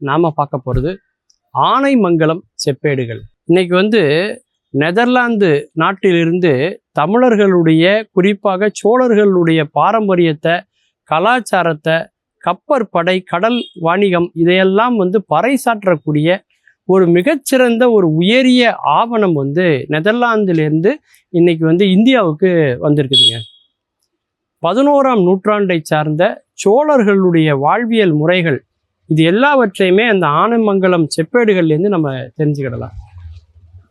நாம் பார்க்க போகிறது ஆனைமங்கலம் செப்பேடுகள். இன்னைக்கு நெதர்லாந்து நாட்டிலிருந்து தமிழர்களுடைய, குறிப்பாக சோழர்களுடைய பாரம்பரியத்தை, கலாச்சாரத்தை, கப்பற்படை, கடல் வாணிகம் இதையெல்லாம் பறைசாற்றக்கூடிய ஒரு மிகச்சிறந்த ஒரு உயரிய ஆவணம் நெதர்லாந்திலிருந்து இன்னைக்கு இந்தியாவுக்கு வந்திருக்குதுங்க. 11ஆம் நூற்றாண்டை சார்ந்த சோழர்களுடைய வாழ்வியல் முறைகள் இது எல்லாவற்றையுமே அந்த ஆனைமங்கலம் செப்பேடுகள்லேருந்து நம்ம தெரிஞ்சுக்கிடலாம்.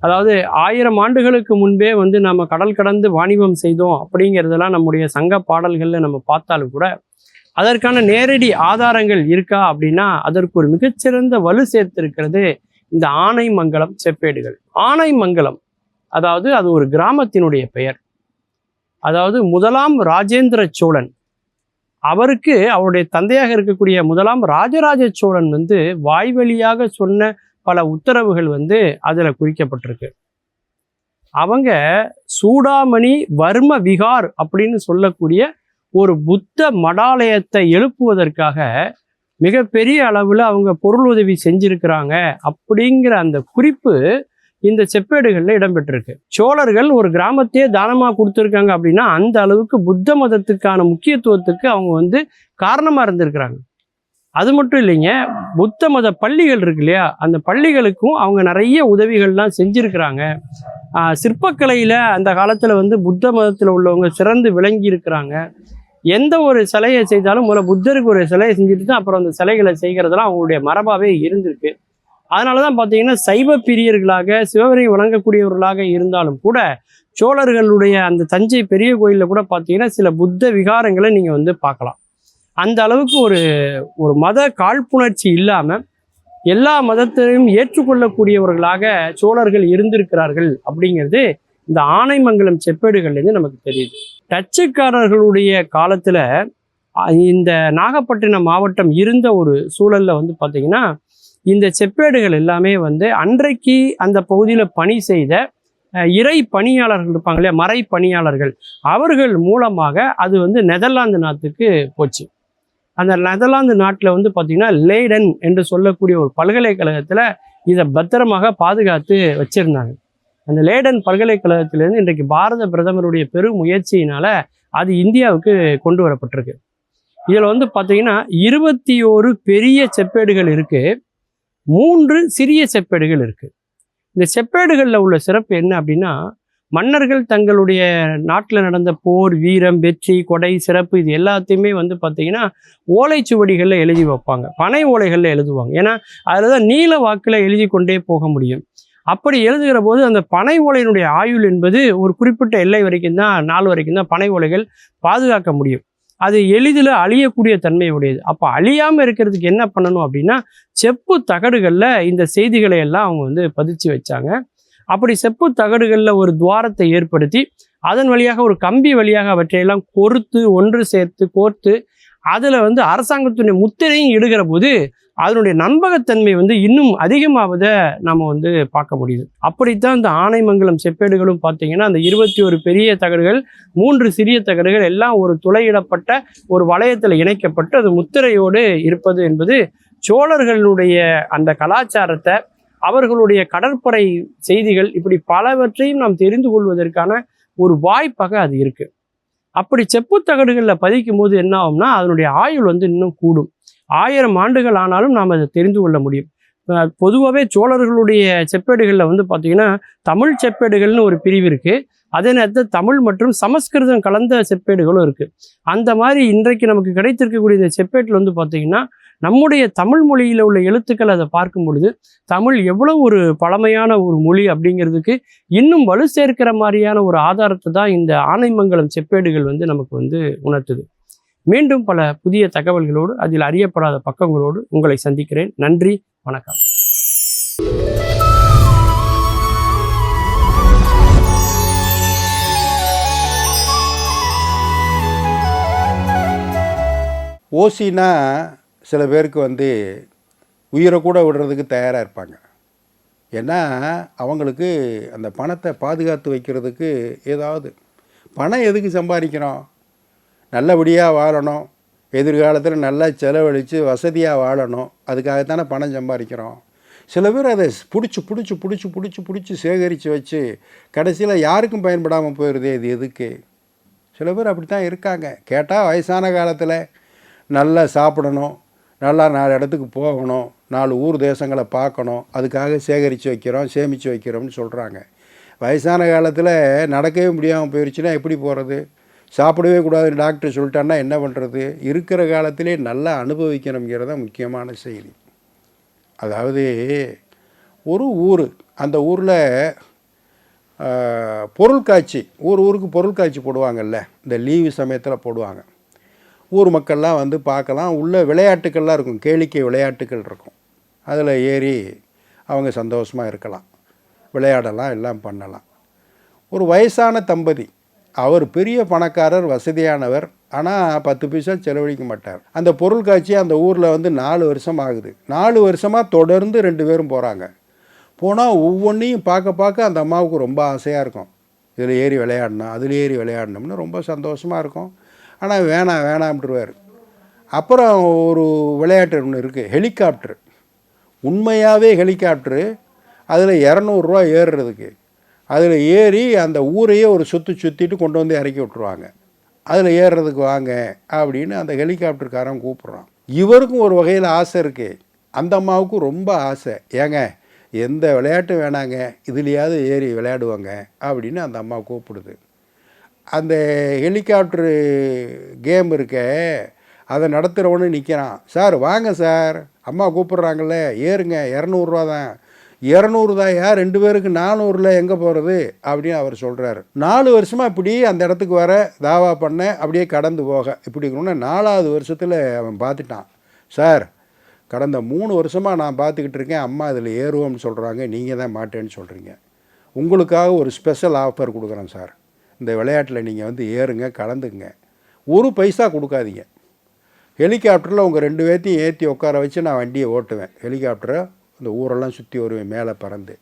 அதாவது 1000 ஆண்டுகளுக்கு முன்பே நம்ம கடல் கடந்து வாணிபம் செய்தோம் அப்படிங்கிறதெல்லாம் நம்முடைய சங்க பாடல்களில் நம்ம பார்த்தாலும் கூட அதற்கான நேரடி ஆதாரங்கள் இருக்கா அப்படின்னா அதற்கு ஒரு மிகச்சிறந்த வலு சேர்த்திருக்கிறது இந்த ஆனைமங்கலம் செப்பேடுகள். ஆனைமங்கலம் அதாவது அது ஒரு கிராமத்தினுடைய பெயர். அதாவது முதலாம் ராஜேந்திர சோழன், அவருக்கு அவருடைய தந்தையாக இருக்கக்கூடிய முதலாம் ராஜராஜ சோழன் வாய்வழியாக சொன்ன பல உத்தரவுகள் அதுல குறிக்கப்பட்டிருக்கு. அவங்க சூடாமணி வர்ம விகார் அப்படின்னு சொல்லக்கூடிய ஒரு புத்த மடாலயத்தை எழுப்புவதற்காக மிகப்பெரிய அளவில் அவங்க பொருள் உதவி செஞ்சிருக்கிறாங்க அப்படிங்கிற அந்த குறிப்பு இந்த செப்பேடுகளில் இடம்பெற்றிருக்கு. சோழர்கள் ஒரு கிராமத்தையே தானமாக கொடுத்துருக்காங்க அப்படின்னா அந்த அளவுக்கு புத்த மதத்துக்கான முக்கியத்துவத்துக்கு அவங்க காரணமாக இருந்திருக்கிறாங்க. அது மட்டும் இல்லைங்க, புத்த மத பள்ளிகள் இருக்கு இல்லையா, அந்த பள்ளிகளுக்கும் அவங்க நிறைய உதவிகள்லாம் செஞ்சுருக்கிறாங்க. சிற்பக்கலையில் அந்த காலத்தில் புத்த மதத்தில் உள்ளவங்க சிறந்து விளங்கி இருக்கிறாங்க. எந்த ஒரு சிலையை செய்தாலும் முதல்ல புத்தருக்கு ஒரு சிலையை செஞ்சுட்டு தான் அப்புறம் அந்த சிலைகளை செய்கிறதெல்லாம் அவங்களுடைய மரபாகவே இருந்திருக்கு. அதனால தான் பார்த்தீங்கன்னா சைவ பிரியர்களாக சிவனை வணங்கக்கூடியவர்களாக இருந்தாலும் கூட சோழர்களுடைய அந்த தஞ்சை பெரிய கோயிலில் கூட பார்த்தீங்கன்னா சில புத்த விகாரங்களை நீங்கள் பார்க்கலாம். அந்த அளவுக்கு ஒரு மத காழ்ப்புணர்ச்சி இல்லாமல் எல்லா மதத்தையும் ஏற்றுக்கொள்ளக்கூடியவர்களாக சோழர்கள் இருந்திருக்கிறார்கள் அப்படிங்கிறது இந்த ஆனைமங்கலம் செப்பேடுகள்லேருந்து நமக்கு தெரியுது. டச்சுக்காரர்களுடைய காலத்தில் இந்த நாகப்பட்டினம் மாவட்டம் இருந்த ஒரு சூழலில் பார்த்தீங்கன்னா இந்த செப்பேடுகள் எல்லாமே அன்றைக்கு அந்த பகுதியில் பணி செய்த இறை பணியாளர்கள் இருப்பாங்க இல்லையா, மறை பணியாளர்கள், அவர்கள் மூலமாக அது நெதர்லாந்து நாட்டுக்கு போச்சு. அந்த நெதர்லாந்து நாட்டில் பார்த்தீங்கன்னா லேடன் என்று சொல்லக்கூடிய ஒரு பல்கலைக்கழகத்தில் இதை பத்திரமாக பாதுகாத்து வச்சிருந்தாங்க. அந்த லேடன் பல்கலைக்கழகத்திலேருந்து இன்றைக்கு பாரத பிரதமருடைய பெரும் முயற்சியினால் அது இந்தியாவுக்கு கொண்டு வரப்பட்டிருக்கு. இதில் பார்த்தீங்கன்னா 21 பெரிய செப்பேடுகள் இருக்குது, 3 சிறிய செப்பேடுகள் இருக்குது. இந்த செப்பேடுகளில் உள்ள சிறப்பு என்ன அப்படின்னா, மன்னர்கள் தங்களுடைய நாட்டில் நடந்த போர், வீரம், வெற்றி, கொடை, சிறப்பு இது எல்லாத்தையுமே பார்த்தீங்கன்னா ஓலைச்சுவடிகளில் எழுதி வைப்பாங்க, பனை ஓலைகளில் எழுதுவாங்க. ஏன்னா அதில் தான் நீல வாக்கில் எழுதி கொண்டே போக முடியும். அப்படி எழுதுகிற போது அந்த பனை ஓலையினுடைய ஆயுள் என்பது ஒரு குறிப்பிட்ட எல்லை வரைக்கும் தான், நாள் வரைக்கும் தான் பனை ஓலைகள் பாதுகாக்க முடியும். அது எளிதில் அழியக்கூடிய தன்மை உடையது. அப்போ அழியாமல் இருக்கிறதுக்கு என்ன பண்ணணும் அப்படின்னா செப்பு தகடுகளில் இந்த செய்திகளை எல்லாம் அவங்க பதிச்சு வச்சாங்க. அப்படி செப்பு தகடுகளில் ஒரு துவாரத்தை ஏற்படுத்தி அதன் வழியாக ஒரு கம்பி வழியாக அவற்றையெல்லாம் கொறுத்து ஒன்று சேர்த்து கோர்த்து அதில் அரசாங்கத்துடைய முத்திரையும் இடுகிற போது அதனுடைய நம்பகத்தன்மை இன்னும் அதிகமாவதை நம்ம பார்க்க முடியுது. அப்படித்தான் இந்த ஆனைமங்கலம் செப்பேடுகளும் பார்த்தீங்கன்னா அந்த 21 பெரிய தகடுகள், 3 சிறிய தகடுகள் எல்லாம் ஒரு துளையிடப்பட்ட ஒரு வளையத்தில் இணைக்கப்பட்டு அது முத்திரையோடு இருப்பது என்பது சோழர்களுடைய அந்த கலாச்சாரத்தை, அவர்களுடைய கடற்படை செய்திகள், இப்படி பலவற்றையும் நாம் தெரிந்து கொள்வதற்கான ஒரு வாய்ப்பாக அது இருக்கு. அப்படி செப்பு தகடுகளில் பதிக்கும் போது என்ன ஆகும்னா அதனுடைய ஆயுள் இன்னும் கூடும். 1000 ஆண்டுகள் ஆனாலும் நாம் அதை தெரிந்து கொள்ள முடியும். பொதுவாகவே சோழர்களுடைய செப்பேடுகளில் பார்த்தீங்கன்னா தமிழ் செப்பேடுகள்னு ஒரு பிரிவு இருக்குது. அதே நேரத்தில் தமிழ் மற்றும் சமஸ்கிருதம் கலந்த செப்பேடுகளும் இருக்குது. அந்த மாதிரி இன்றைக்கு நமக்கு கிடைத்திருக்கக்கூடிய இந்த செப்பேட்டில் பார்த்தீங்கன்னா நம்முடைய தமிழ் மொழியில் உள்ள எழுத்துக்கள் அதை பார்க்கும் பொழுது தமிழ் எவ்வளவு ஒரு பழமையான ஒரு மொழி அப்படிங்கிறதுக்கு இன்னும் வலு சேர்க்கிற மாதிரியான ஒரு ஆதாரத்தை தான் இந்த ஆனைமங்கலம் செப்பேடுகள் நமக்கு உணர்த்துது. மீண்டும் பல புதிய தகவல்களோடு அதில் அறியப்படாத பக்கங்களோடு உங்களை சந்திக்கிறேன். நன்றி, வணக்கம். ஓசினா சில பேருக்கு உயிரை கூட விடுறதுக்கு தயாராக இருப்பாங்க. ஏன்னா அவங்களுக்கு அந்த பணத்தை பாதுகாத்து வைக்கிறதுக்கு ஏதாவது, பணம் எதுக்கு சம்பாதிக்கிறோம், நல்லபடியாக வாழணும், எதிர்காலத்தில் நல்லா செலவழித்து வசதியாக வாழணும், அதுக்காகத்தானே பணம் சம்பாதிக்கிறோம். சில பேர் அதை பிடிச்சி சேகரித்து வச்சு கடைசியில் யாருக்கும் பயன்படாமல் போயிடுது. இது எதுக்கு? சில பேர் அப்படி தான் இருக்காங்க. கேட்டால் வயசான காலத்தில் நல்லா சாப்பிடணும், நல்லா 4 இடத்துக்கு போகணும், 4 ஊர் தேசங்களை பார்க்கணும், அதுக்காக சேகரித்து வைக்கிறோம், சேமித்து வைக்கிறோம்னு சொல்கிறாங்க. வயசான காலத்தில் நடக்கவே முடியாமல் போயிடுச்சுன்னா எப்படி போகிறது? சாப்பிடவே கூடாதுன்னு டாக்டர் சொல்லிட்டான்னா என்ன பண்ணுறது? இருக்கிற காலத்திலே நல்லா அனுபவிக்கணுங்கிறத முக்கியமான செய்தி. அதாவது ஒரு ஊர், அந்த ஊரில் பொருட்காட்சி, ஊருக்கு பொருட்காட்சி போடுவாங்கல்ல, இந்த லீவு சமயத்தில் போடுவாங்க. ஊர் மக்கள்லாம் வந்து பார்க்கலாம். உள்ள விளையாட்டுக்கள்லாம் இருக்கும், கேளிக்கை விளையாட்டுக்கள் இருக்கும். அதில் ஏறி அவங்க சந்தோஷமாக இருக்கலாம், விளையாடலாம், எல்லாம் பண்ணலாம். ஒரு வயசான தம்பதி, அவர் பெரிய பணக்காரர், வசதியானவர், ஆனால் 10 பைசா செலவழிக்க மாட்டார். அந்த பொருட்காட்சி அந்த ஊரில் வந்து 4 வருஷம் ஆகுது. 4 வருஷமாக தொடர்ந்து 2 பேரும் போகிறாங்க. போனால் ஒவ்வொன்றையும் பார்க்க அந்த அம்மாவுக்கு ரொம்ப ஆசையாக இருக்கும். இதில் ஏறி விளையாடணும், அதில் ஏறி விளையாடணும்னு ரொம்ப சந்தோஷமாக இருக்கும். ஆனால் வேணாம்ன்றுவார். அப்புறம் ஒரு விளையாட்டு ஒன்று இருக்குது, ஹெலிகாப்டர். உண்மையாகவே ஹெலிகாப்டரு, அதில் 200 ரூபா ஏறுறதுக்கு. அதில் ஏறி அந்த ஊரையே ஒரு சுற்றிட்டு கொண்டு வந்து இறக்கி விட்ருவாங்க. அதில் ஏறுறதுக்கு வாங்க அப்படின்னு அந்த ஹெலிகாப்டருக்காரன் கூப்பிட்றான். இவருக்கும் ஒரு வகையில் ஆசை இருக்குது, அந்த அம்மாவுக்கும் ரொம்ப ஆசை. ஏங்க எந்த விளையாட்டும் வேணாங்க, இதுலையாவது ஏறி விளையாடுவாங்க அப்படின்னு அந்த அம்மா கூப்பிடுது. அந்த ஹெலிகாப்டரு கேம் இருக்க, அதை நடத்துகிறவனு நிற்கிறான். சார் வாங்க சார், அம்மா கூப்பிட்றாங்கல்ல, ஏறுங்க, 200 ரூபா தான். 200 தாயா, 2 பேருக்கு 400ல் எங்கே போகிறது அப்படின்னு அவர் சொல்கிறார். 4 வருஷமாக இப்படி அந்த இடத்துக்கு வர தாவா பண்ண, அப்படியே கடந்து போக, இப்படி இருக்கணும்னா 4ஆவது வருஷத்தில் அவன் பார்த்துட்டான். சார் கடந்த 3 வருஷமாக நான் பார்த்துக்கிட்டு இருக்கேன், அம்மா அதில் ஏறுவோம்னு சொல்கிறாங்க, நீங்கள் தான் மாட்டேன்னு சொல்கிறீங்க. உங்களுக்காக ஒரு ஸ்பெஷல் ஆஃபர் கொடுக்குறேன் சார், இந்த விளையாட்டில் நீங்கள் வந்து ஏறுங்க, கலந்துங்க, 1 பைசா கொடுக்காதீங்க. ஹெலிகாப்டரில் உங்கள் 2 பேர்த்தையும் ஏற்றி உட்கார வச்சு நான் வண்டியை ஓட்டுவேன். ஹெலிகாப்டரை இந்த ஊரெல்லாம் சுற்றி வருவேன் மேலே பறந்து.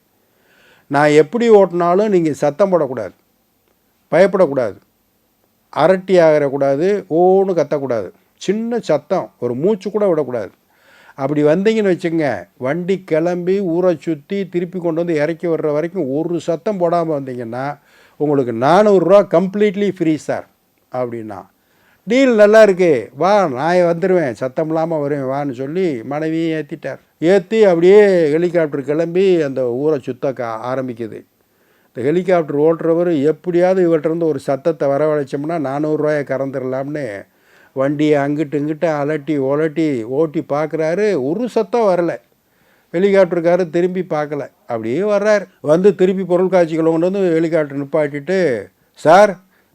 நான் எப்படி ஓட்டினாலும் நீங்கள் சத்தம் போடக்கூடாது, பயப்படக்கூடாது, அரட்டி ஆகிறக்கூடாது, ஓன்னு கத்தக்கூடாது, சின்ன சத்தம், ஒரு மூச்சு கூட விடக்கூடாது. அப்படி வந்தீங்கன்னு வச்சுங்க, வண்டி கிளம்பி ஊரை சுற்றி திருப்பி கொண்டு வந்து இறக்கி வர்ற வரைக்கும் ஒரு சத்தம் போடாமல் வந்தீங்கன்னா உங்களுக்கு 400 ரூபா கம்ப்ளீட்லி ஃப்ரீ சார் அப்படின்னா. டீல் நல்லா இருக்கு, வா நான் வந்துடுவேன், சத்தம் இல்லாமல் வருவேன் வான்னு சொல்லி மனைவியை ஏற்றிட்டார். ஏற்றி அப்படியே ஹெலிகாப்டர் கிளம்பி அந்த ஊரை சுத்த ஆரம்பிக்குது. இந்த ஹெலிகாப்டர் ஓட்டுறவர் எப்படியாவது இவர்கிட்டருந்து ஒரு சத்தத்தை வரவழைச்சோம்னா 400 ரூபாயை கறந்துடலாம்னு வண்டியை அங்கிட்டு இங்கிட்ட அலட்டி ஓட்டி பார்க்குறாரு. ஒரு சத்தம் வரலை. ஹெலிகாப்டருக்காரர் திரும்பி பார்க்கல, அப்படியே வர்றார். வந்து திருப்பி பொருட்காட்சிகளை கொண்டு வந்து ஹெலிகாப்டர் நிப்பாட்டிட்டு, சார்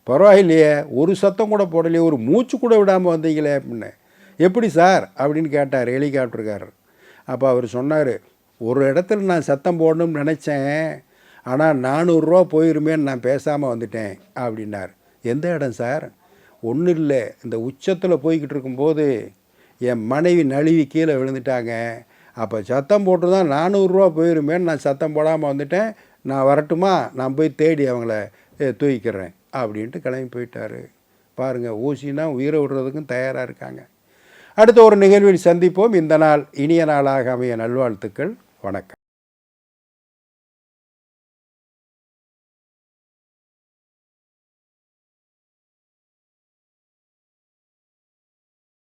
பரவாயில்லையே, ஒரு சத்தம் கூட போடலையே, ஒரு மூச்சு கூட விடாமல் வந்தீங்களே அப்படின்னு. எப்படி சார் அப்படின்னு கேட்டார் ஹெலிகாப்டருக்காரர். அப்போ அவர் சொன்னார், ஒரு இடத்துல நான் சத்தம் போடணும்னு நினச்சேன், ஆனால் 400 ரூபா போயிருமேன்னு நான் பேசாமல் வந்துட்டேன் அப்படின்னார். எந்த இடம் சார்? ஒன்றும் இல்லை, இந்த உச்சத்தில் போய்கிட்டு இருக்கும்போது என் மனைவி நழுவி கீழே விழுந்துட்டாங்க, அப்போ சத்தம் போட்டு தான் 400 ரூபா போயிருமேன்னு நான் சத்தம் போடாமல் வந்துட்டேன், நான் வரட்டுமா, நான் போய் தேடி அவங்கள தூக்கிக்கிறேன் அப்படின்ட்டு கிளம்பி போயிட்டார். பாருங்கள், ஊசினா உயிரை விடுறதுக்கும் தயாராக இருக்காங்க. அடுத்த ஒரு நிகழ்வில் சந்திப்போம். இந்த நாள் இனிய நாளாக அமைய நல்வாழ்த்துக்கள். வணக்கம்.